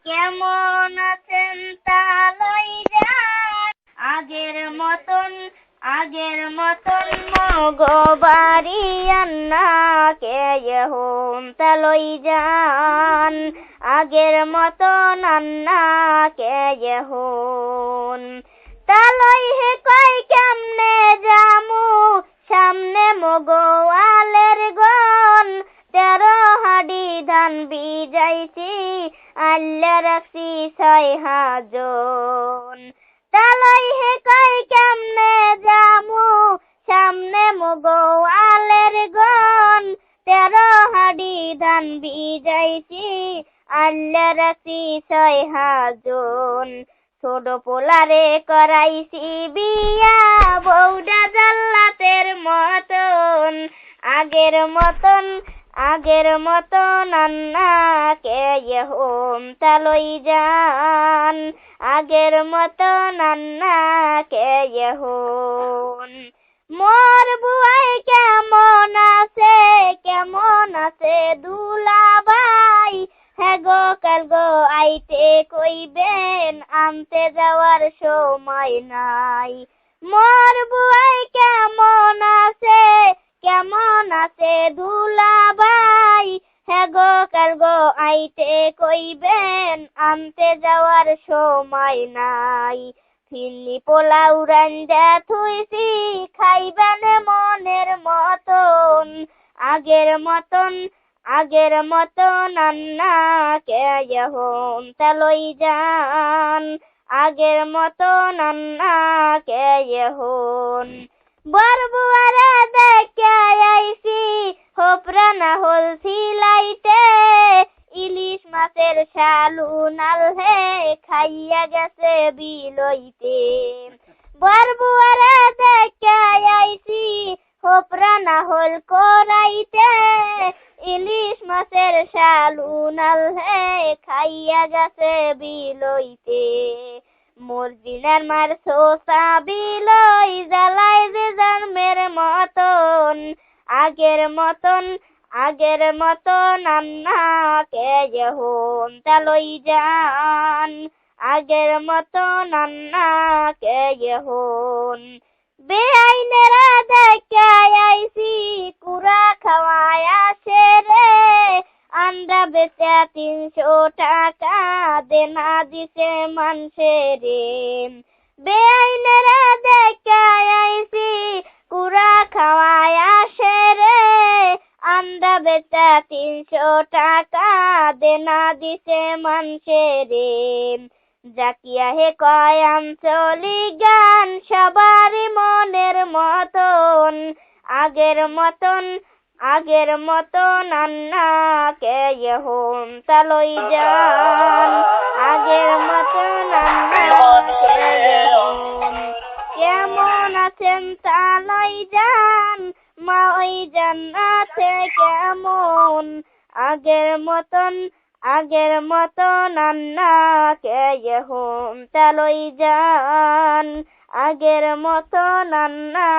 কেমন আছেন তা লইয়া আগের মতন মগবাড়ি আন্না কে হোম তা লই যান আগের মতন আন্না কে হোন তা লই হে কই কেমনে জামু সামনে মগওয়ালের গন 13 হাড়ি ধান বিজাইছি আল্লাহ রাখছি 6 হাজন তা লই হে কই কেমনে জামু সামনে মগওয়ালের গন 13 হাড়ি ধান বিজাইছি আল্লাহ রাখছি 6 হাজন ছোট পোলারে করাইছি বিয়া বউডা জাল্লাতের মতন আগের মতন আন্না কে হোম তা লই যান আগের মতন আন্না কে হোন মোর বুয়াই কেমন আছে দুলাভাই হেগো কালগো আইতে কইবেন আনতে যাওয়ার সময় নাই মোর বুয়াই কেমন আছে দুলাভাই হেগো কালগো আইতে কইবেন আনতে যাওয়ার সময় নাই ফিরনি পোলাও রান্দা থুইছি খাইবেন মনের মতন আগের মতন আন্না কে হোম তা লই যান আগের মতন আন্না কে হোন বরবুয়ারে দেখে আইছি হোপরা না হল সিলাইতে ইলিশ মাছের শালু নাল হে খাইয়া গেছে বিলইতে বরবুয়ারে দেখে আইছি হোপরা না হল করাইতে ইলিশ মাছের শালু নাল হে খাইয়া গেছে বিলইতে মর্জিনার মার সোসা বিলই জ্বালাই যে জন্মের মতন আগের মতন আন্না কে হোম তা লই যান আগের মতন আন্না কে হোন বেআইনেরা দেখে আইছি কুড়া খাওয়ায় আসে রে আন্ডা বেচা 300 টাকা দেনা দিছে মানসে রে বেআইনেরা দেখে আইছি কুড়া খাওয়ায় আসে রে আন্ডা বেচা 300 টাকা দেনা দিছে মানসে রে জাকিয়া হে কয় আঞ্চলিক গান সবারই মনের মতন আগের মতন আন্না কে হোম তা লই যান আগের মতন আন্না কে হোম কেমন আছেন তা লই যান মা ওই জান্নাতে কেমন আগের মতন আন্না কে হোম তা লই যান আগের মতন আন্না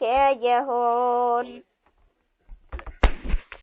কে হোন